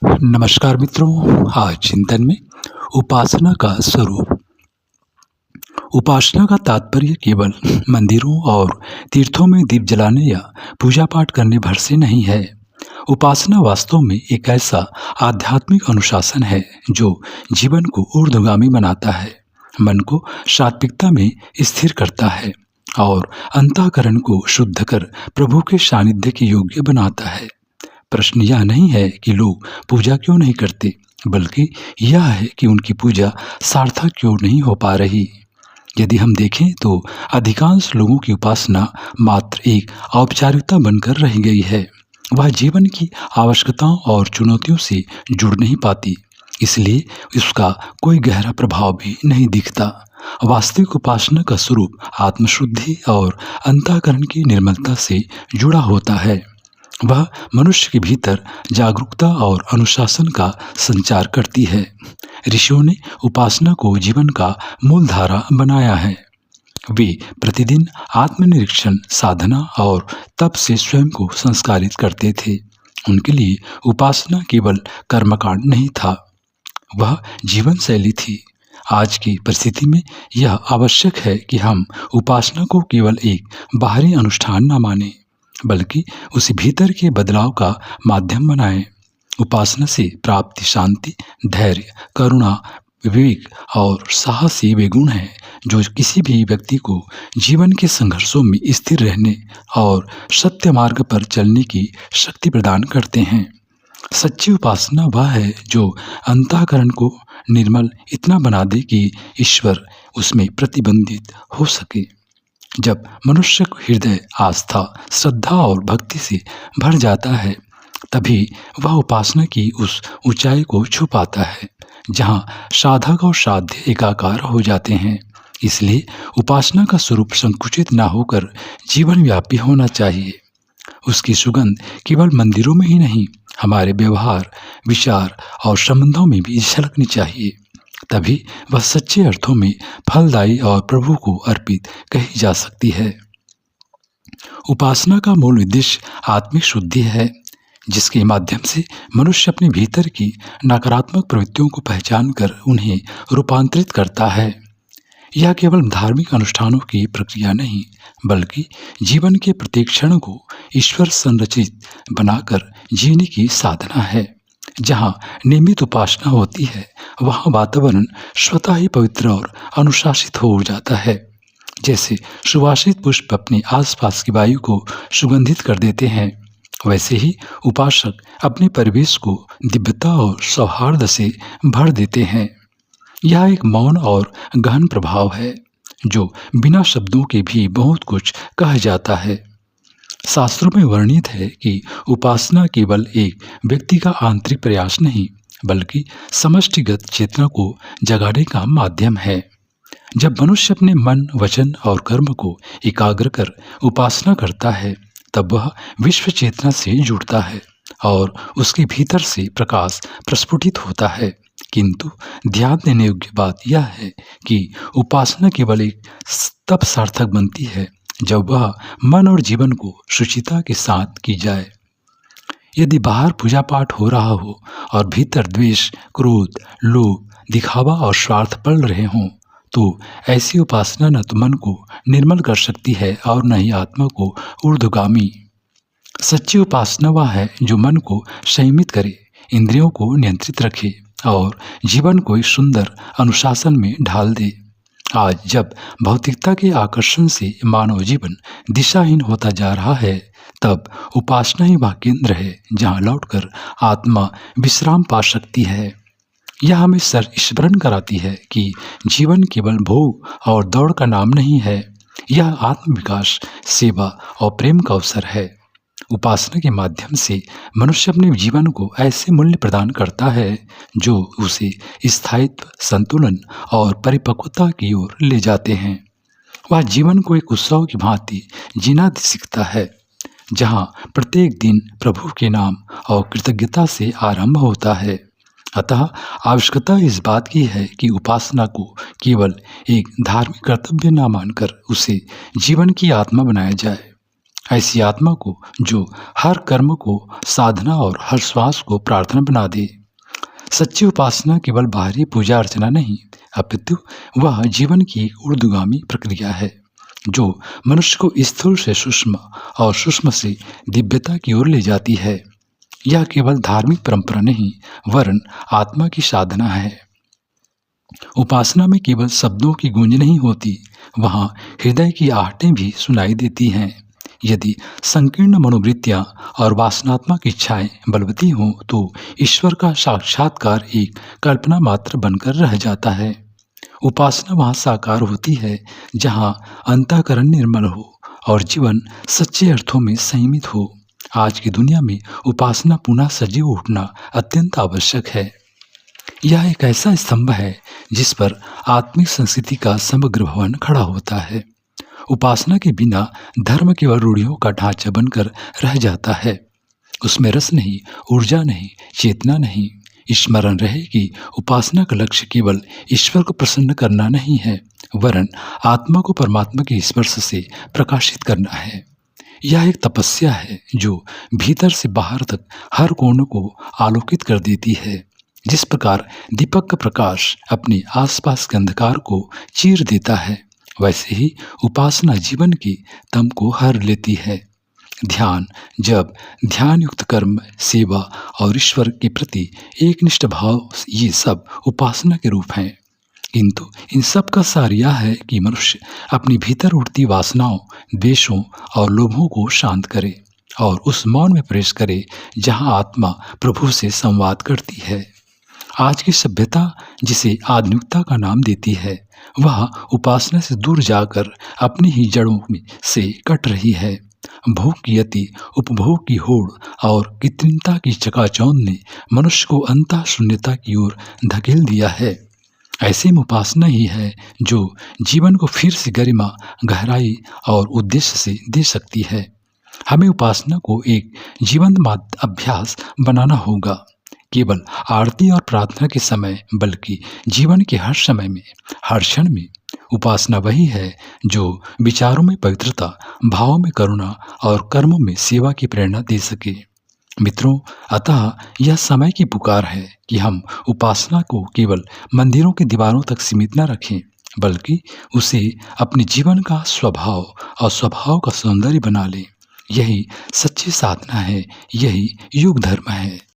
नमस्कार मित्रों, आज चिंतन में उपासना का स्वरूप। उपासना का तात्पर्य केवल मंदिरों और तीर्थों में दीप जलाने या पूजा पाठ करने भर से नहीं है। उपासना वास्तव में एक ऐसा आध्यात्मिक अनुशासन है जो जीवन को ऊर्ध्वगामी बनाता है, मन को सात्विकता में स्थिर करता है और अंतःकरण को शुद्ध कर प्रभु के सानिध्य के योग्य बनाता है। प्रश्न यह नहीं है कि लोग पूजा क्यों नहीं करते, बल्कि यह है कि उनकी पूजा सार्थक क्यों नहीं हो पा रही। यदि हम देखें तो अधिकांश लोगों की उपासना मात्र एक औपचारिकता बनकर रह गई है। वह जीवन की आवश्यकताओं और चुनौतियों से जुड़ नहीं पाती, इसलिए उसका कोई गहरा प्रभाव भी नहीं दिखता। वास्तविक उपासना का स्वरूप आत्मशुद्धि और अंतःकरण की निर्मलता से जुड़ा होता है। वह मनुष्य के भीतर जागरूकता और अनुशासन का संचार करती है। ऋषियों ने उपासना को जीवन का मूल धारा बनाया है। वे प्रतिदिन आत्मनिरीक्षण, साधना और तप से स्वयं को संस्कारित करते थे। उनके लिए उपासना केवल कर्मकांड नहीं था, वह जीवन शैली थी। आज की परिस्थिति में यह आवश्यक है कि हम उपासना को केवल एक बाहरी अनुष्ठान न मानें, बल्कि उसे भीतर के बदलाव का माध्यम बनाएं। उपासना से प्राप्त शांति, धैर्य, करुणा, विवेक और साहस ये वे गुण हैं जो किसी भी व्यक्ति को जीवन के संघर्षों में स्थिर रहने और सत्य मार्ग पर चलने की शक्ति प्रदान करते हैं। सच्ची उपासना वह है जो अंतःकरण को निर्मल इतना बना दे कि ईश्वर उसमें प्रतिबंधित हो सके। जब मनुष्य का हृदय आस्था, श्रद्धा और भक्ति से भर जाता है, तभी वह उपासना की उस ऊंचाई को छू पाता है जहाँ साधक और साध्य एकाकार हो जाते हैं। इसलिए उपासना का स्वरूप संकुचित न होकर जीवन व्यापी होना चाहिए। उसकी सुगंध केवल मंदिरों में ही नहीं, हमारे व्यवहार, विचार और संबंधों में भी झलकनी चाहिए। तभी वह सच्चे अर्थों में फलदायी और प्रभु को अर्पित कही जा सकती है। उपासना का मूल उद्देश्य आत्मिक शुद्धि है, जिसके माध्यम से मनुष्य अपने भीतर की नकारात्मक प्रवृत्तियों को पहचान कर उन्हें रूपांतरित करता है। यह केवल धार्मिक अनुष्ठानों की प्रक्रिया नहीं, बल्कि जीवन के प्रत्येक क्षण को ईश्वर संरचित बनाकर जीने की साधना है। जहाँ नियमित उपासना होती है, वहाँ वातावरण स्वतः ही पवित्र और अनुशासित हो जाता है। जैसे सुवासित पुष्प अपने आसपास की वायु को सुगंधित कर देते हैं, वैसे ही उपासक अपने परिवेश को दिव्यता और सौहार्द से भर देते हैं। यह एक मौन और गहन प्रभाव है जो बिना शब्दों के भी बहुत कुछ कह जाता है। शास्त्रों में वर्णित है कि उपासना केवल एक व्यक्ति का आंतरिक प्रयास नहीं, बल्कि समष्टिगत चेतना को जगाने का माध्यम है। जब मनुष्य अपने मन, वचन और कर्म को एकाग्र कर उपासना करता है, तब वह विश्व चेतना से जुड़ता है और उसके भीतर से प्रकाश प्रस्फुटित होता है। किंतु ध्यान देने योग्य बात यह है कि उपासना केवल एक तब सार्थक बनती है जब वह मन और जीवन को शुचिता के साथ की जाए। यदि बाहर पूजा पाठ हो रहा हो और भीतर द्वेष, क्रोध, लोभ, दिखावा और स्वार्थ पल रहे हों, तो ऐसी उपासना न तो मन को निर्मल कर सकती है और न ही आत्मा को ऊर्ध्वगामी। सच्ची उपासना वह है जो मन को संयमित करे, इंद्रियों को नियंत्रित रखे और जीवन को एक सुंदर अनुशासन में ढाल दे। आज जब भौतिकता के आकर्षण से मानव जीवन दिशाहीन होता जा रहा है, तब उपासना ही वह केंद्र है जहाँ लौटकर आत्मा विश्राम पा सकती है। यह हमें स्मरण कराती है कि जीवन केवल भोग और दौड़ का नाम नहीं है, यह आत्मविकास, सेवा और प्रेम का अवसर है। उपासना के माध्यम से मनुष्य अपने जीवन को ऐसे मूल्य प्रदान करता है जो उसे स्थायित्व, संतुलन और परिपक्वता की ओर ले जाते हैं। वह जीवन को एक उत्सव की भांति जीना सीखता है, जहाँ प्रत्येक दिन प्रभु के नाम और कृतज्ञता से आरंभ होता है। अतः आवश्यकता इस बात की है कि उपासना को केवल एक धार्मिक कर्तव्य न मानकर उसे जीवन की आत्मा बनाया जाए। ऐसी आत्मा को जो हर कर्म को साधना और हर श्वास को प्रार्थना बना दे। सच्ची उपासना केवल बाहरी पूजा अर्चना नहीं, अपितु वह जीवन की एक ऊर्ध्वगामी प्रक्रिया है जो मनुष्य को स्थूल से सूक्ष्म और सूक्ष्म से दिव्यता की ओर ले जाती है। यह केवल धार्मिक परंपरा नहीं, वरन आत्मा की साधना है। उपासना में केवल शब्दों की गूंज नहीं होती, वहाँ हृदय की आहटें भी सुनाई देती हैं। यदि संकीर्ण मनोवृत्तियाँ और वासनात्मक इच्छाएं बलवती हों तो ईश्वर का साक्षात्कार एक कल्पना मात्र बनकर रह जाता है। उपासना वहाँ साकार होती है जहाँ अंतःकरण निर्मल हो और जीवन सच्चे अर्थों में संयमित हो। आज की दुनिया में उपासना पुनः सजीव उठना अत्यंत आवश्यक है। यह एक ऐसा स्तंभ है जिस पर आत्मिक संस्कृति का समग्र भवन खड़ा होता है। उपासना के बिना धर्म केवल रूढ़ियों का ढांचा बनकर रह जाता है। उसमें रस नहीं, ऊर्जा नहीं, चेतना नहीं। स्मरण रहे कि उपासना का लक्ष्य केवल ईश्वर को प्रसन्न करना नहीं है, वरन आत्मा को परमात्मा के स्पर्श से प्रकाशित करना है। यह एक तपस्या है जो भीतर से बाहर तक हर कोण को आलोकित कर देती है। जिस प्रकार दीपक का प्रकाश अपने आसपास के अंधकार को चीर देता है, वैसे ही उपासना जीवन के तम को हर लेती है। ध्यान, जब ध्यान युक्त कर्म, सेवा और ईश्वर के प्रति एकनिष्ठ भाव, ये सब उपासना के रूप हैं। किंतु इन सब का सार यह है कि मनुष्य अपनी भीतर उठती वासनाओं, द्वेषों और लोभों को शांत करे और उस मौन में प्रवेश करे जहाँ आत्मा प्रभु से संवाद करती है। आज की सभ्यता जिसे आधुनिकता का नाम देती है, वह उपासना से दूर जाकर अपनी ही जड़ों में से कट रही है। भोग की अति, उपभोग की होड़ और कृत्रिमता की चकाचौंध ने मनुष्य को अंतः शून्यता की ओर धकेल दिया है। ऐसे में उपासना ही है जो जीवन को फिर से गरिमा, गहराई और उद्देश्य से दे सकती है। हमें उपासना को एक जीवंत अभ्यास बनाना होगा, केवल आरती और प्रार्थना के समय, बल्कि जीवन के हर समय में, हर क्षण में। उपासना वही है जो विचारों में पवित्रता, भावों में करुणा और कर्मों में सेवा की प्रेरणा दे सके। मित्रों, अतः यह समय की पुकार है कि हम उपासना को केवल मंदिरों की दीवारों तक सीमित न रखें, बल्कि उसे अपने जीवन का स्वभाव और स्वभाव का सौंदर्य बना लें। यही सच्ची साधना है, यही युग धर्म है।